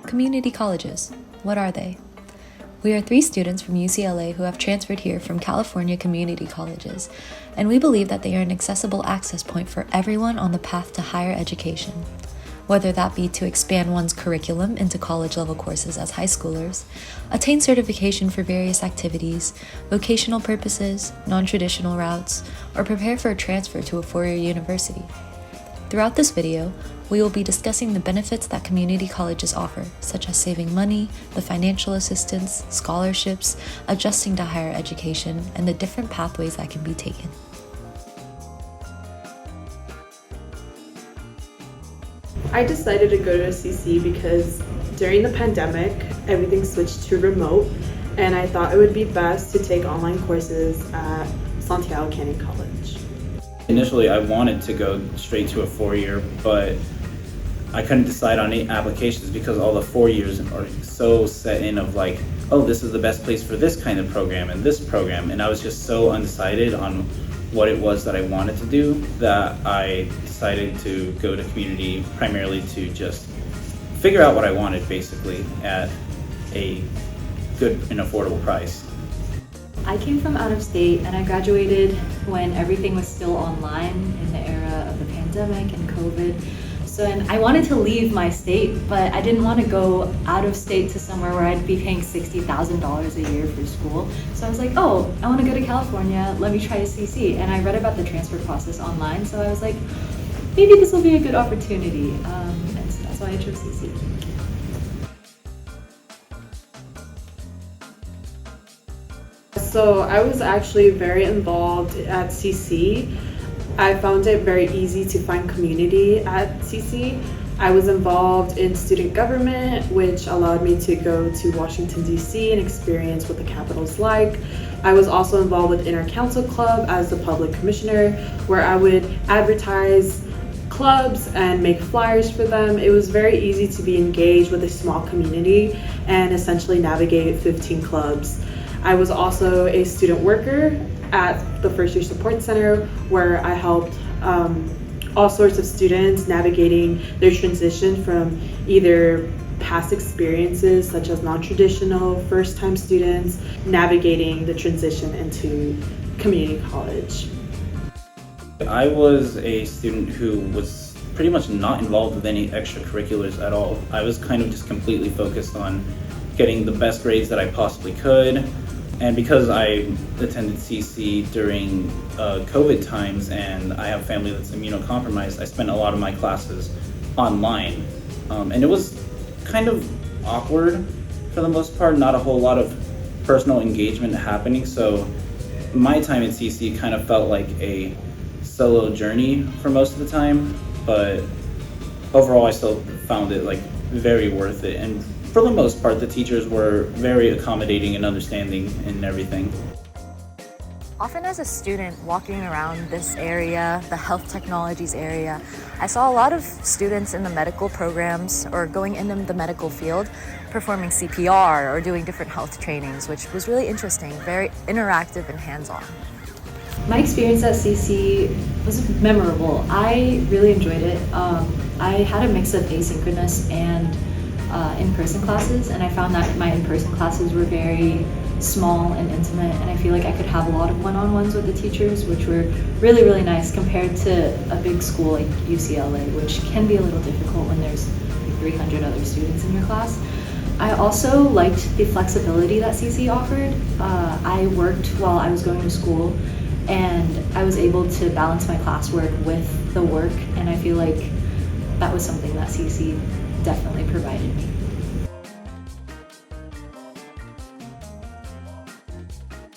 Community colleges. What are they? We are 3 students from UCLA who have transferred here from California community colleges, and we believe that they are an accessible access point for everyone on the path to higher education. Whether that be to expand one's curriculum into college-level courses as high schoolers, attain certification for various activities, vocational purposes, non-traditional routes, or prepare for a transfer to a four-year university. Throughout this video, we will be discussing the benefits that community colleges offer, such as saving money, the financial assistance, scholarships, adjusting to higher education, and the different pathways that can be taken. I decided to go to CC because during the pandemic, everything switched to remote, and I thought it would be best to take online courses at Santiago Canyon College. Initially, I wanted to go straight to a 4-year, but I couldn't decide on 8 applications because all the 4 years are so set in of like, oh, this is the best place for this kind of program and this program. And I was just so undecided on what it was that I wanted to do that I decided to go to community primarily to just figure out what I wanted basically at a good and affordable price. I came from out of state and I graduated when everything was still online in the era of the pandemic and COVID. And I wanted to leave my state, but I didn't want to go out of state to somewhere where I'd be paying $60,000 a year for school. So I was like, oh, I want to go to California, let me try CC. And I read about the transfer process online, so I was like, maybe this will be a good opportunity. And so that's why I chose CC. So I was actually very involved at CC. I found it very easy to find community at CC. I was involved in student government, which allowed me to go to Washington, D.C. and experience what the Capitol's like. I was also involved with Inter-Council Club as the public commissioner, where I would advertise clubs and make flyers for them. It was very easy to be engaged with a small community and essentially navigate 15 clubs. I was also a student worker at the First Year Support Center, where I helped all sorts of students navigating their transition from either past experiences such as non-traditional, first-time students, navigating the transition into community college. I was a student who was pretty much not involved with any extracurriculars at all. I was kind of just completely focused on getting the best grades that I possibly could. And because I attended CC during COVID times and I have a family that's immunocompromised, I spent a lot of my classes online. And it was kind of awkward for the most part, not a whole lot of personal engagement happening. So my time at CC kind of felt like a solo journey for most of the time, but overall I still found it like very worth it. And for the most part, the teachers were very accommodating and understanding in everything. Often as a student walking around this area, the health technologies area, I saw a lot of students in the medical programs or going into the medical field performing CPR or doing different health trainings, which was really interesting, very interactive and hands-on. My experience at CC was memorable. I really enjoyed it. I had a mix of asynchronous and in-person classes, and I found that my in-person classes were very small and intimate, and I feel like I could have a lot of one-on-ones with the teachers, which were really, really nice compared to a big school like UCLA, which can be a little difficult when there's like 300 other students in your class. I also liked the flexibility that CC offered. I worked while I was going to school, and I was able to balance my classwork with the work, and I feel like that was something that CC definitely provided me.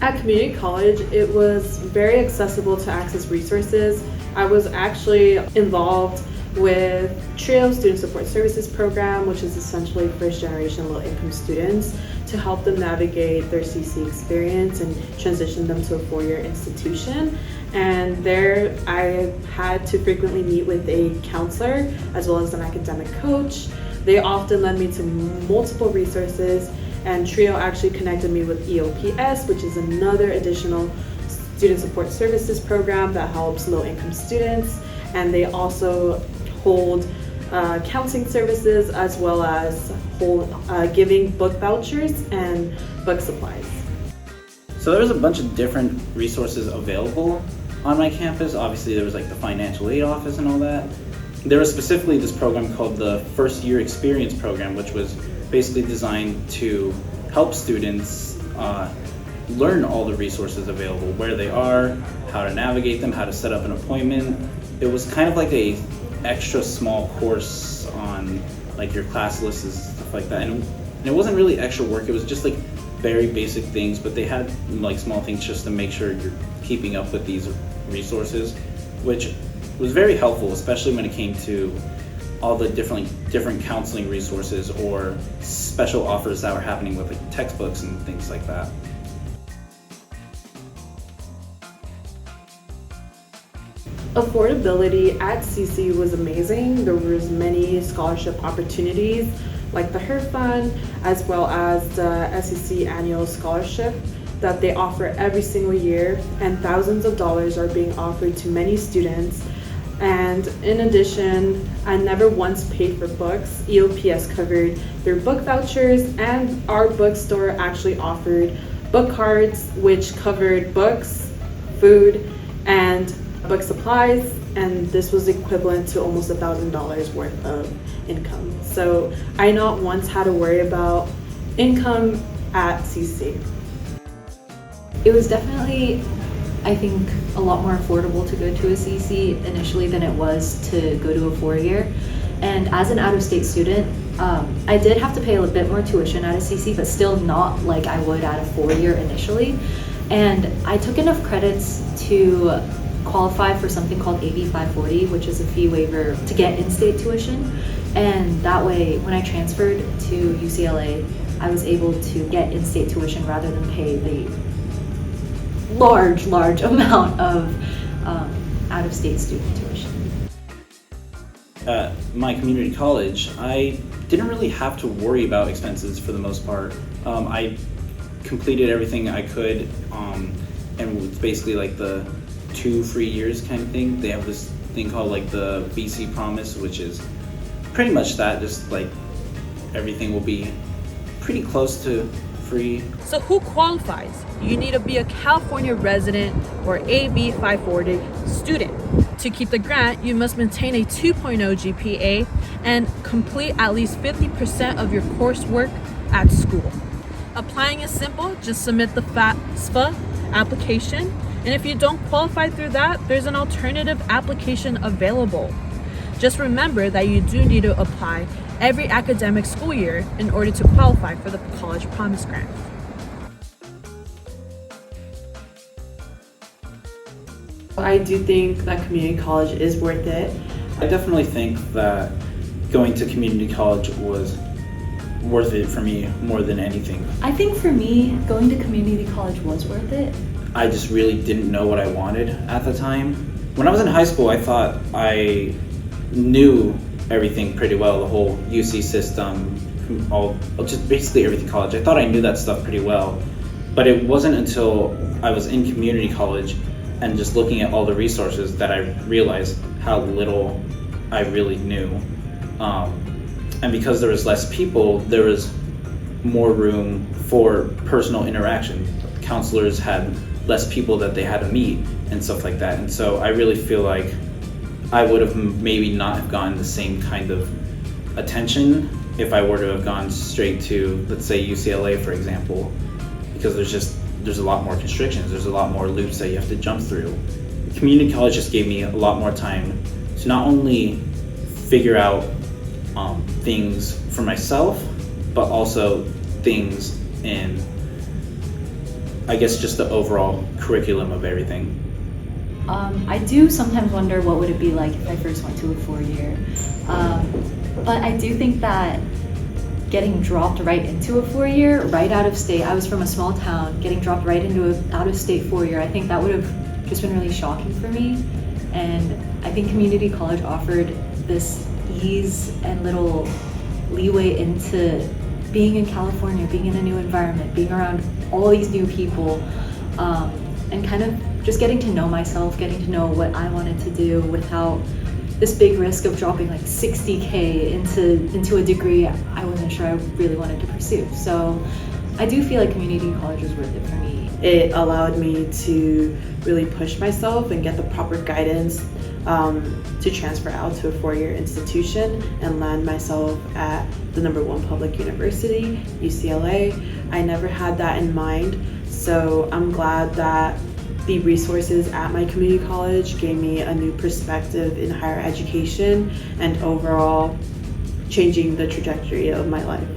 At community college, it was very accessible to access resources. I was actually involved with TRIO Student Support Services program, which is essentially first-generation low-income students, to help them navigate their CC experience and transition them to a four-year institution. And there I had to frequently meet with a counselor as well as an academic coach. They often led me to multiple resources, and TRIO actually connected me with EOPS, which is another additional student support services program that helps low-income students. And they also hold counseling services, as well as giving book vouchers and book supplies. So there was a bunch of different resources available on my campus. Obviously there was like the financial aid office and all that. There was specifically this program called the First Year Experience Program, which was basically designed to help students learn all the resources available, where they are, how to navigate them, how to set up an appointment. It was kind of like a extra small course on like your class lists and stuff like that. And it wasn't really extra work, it was just like very basic things, but they had like small things just to make sure you're keeping up with these resources, which was very helpful, especially when it came to all the different counseling resources or special offers that were happening with like textbooks and things like that. Affordability at CC was amazing. There was many scholarship opportunities like the HER Fund, as well as the SEC Annual Scholarship that they offer every single year, and thousands of dollars are being offered to many students. And in addition, I never once paid for books. EOPS covered their book vouchers, and our bookstore actually offered book cards, which covered books, food, and book supplies, and this was equivalent to almost $1,000 worth of income. So I not once had to worry about income at CC. It was definitely, I think, a lot more affordable to go to a CC initially than it was to go to a 4-year. And as an out-of-state student, I did have to pay a bit more tuition at a CC, but still not like I would at a 4-year initially. And I took enough credits to qualify for something called AB 540, which is a fee waiver to get in-state tuition. And that way, when I transferred to UCLA, I was able to get in-state tuition rather than pay the large amount of out-of-state student tuition. At my community college, I didn't really have to worry about expenses for the most part. I completed everything I could, and it's basically like the 2 free years kind of thing. They have this thing called like the BC Promise, which is pretty much that, just like everything will be pretty close to free. So who qualifies? You need to be a California resident or AB 540 student. To keep the grant, you must maintain a 2.0 GPA and complete at least 50% of your coursework at school. Applying is simple, just submit the FAFSA application, and if you don't qualify through that, there's an alternative application available. Just remember that you do need to apply every academic school year in order to qualify for the College Promise Grant. I do think that community college is worth it. I definitely think that going to community college was worth it for me more than anything. I think for me, going to community college was worth it. I just really didn't know what I wanted at the time. When I was in high school, I thought I knew everything pretty well, the whole UC system, just basically everything college. I thought I knew that stuff pretty well, but it wasn't until I was in community college and just looking at all the resources that I realized how little I really knew. And because there was less people, there was more room for personal interaction. Counselors had less people that they had to meet and stuff like that. And so I really feel like I would have maybe not have gotten the same kind of attention if I were to have gone straight to, let's say, UCLA, for example, because there's a lot more constrictions, there's a lot more loops that you have to jump through. Community college just gave me a lot more time to not only figure out things for myself, but also things in, I guess, just the overall curriculum of everything. I do sometimes wonder what would it be like if I first went to a 4-year. But I do think that getting dropped right into a 4-year, right out of state, I was from a small town, getting dropped right into an out-of-state 4-year, I think that would have just been really shocking for me. And I think community college offered this ease and little leeway into being in California, being in a new environment, being around all these new people, and kind of just getting to know myself, getting to know what I wanted to do without this big risk of dropping like 60K into a degree I wasn't sure I really wanted to pursue. So I do feel like community college was worth it for me. It allowed me to really push myself and get the proper guidance to transfer out to a four-year institution and land myself at the #1 public university, UCLA. I never had that in mind, so I'm glad that the resources at my community college gave me a new perspective in higher education and overall changing the trajectory of my life.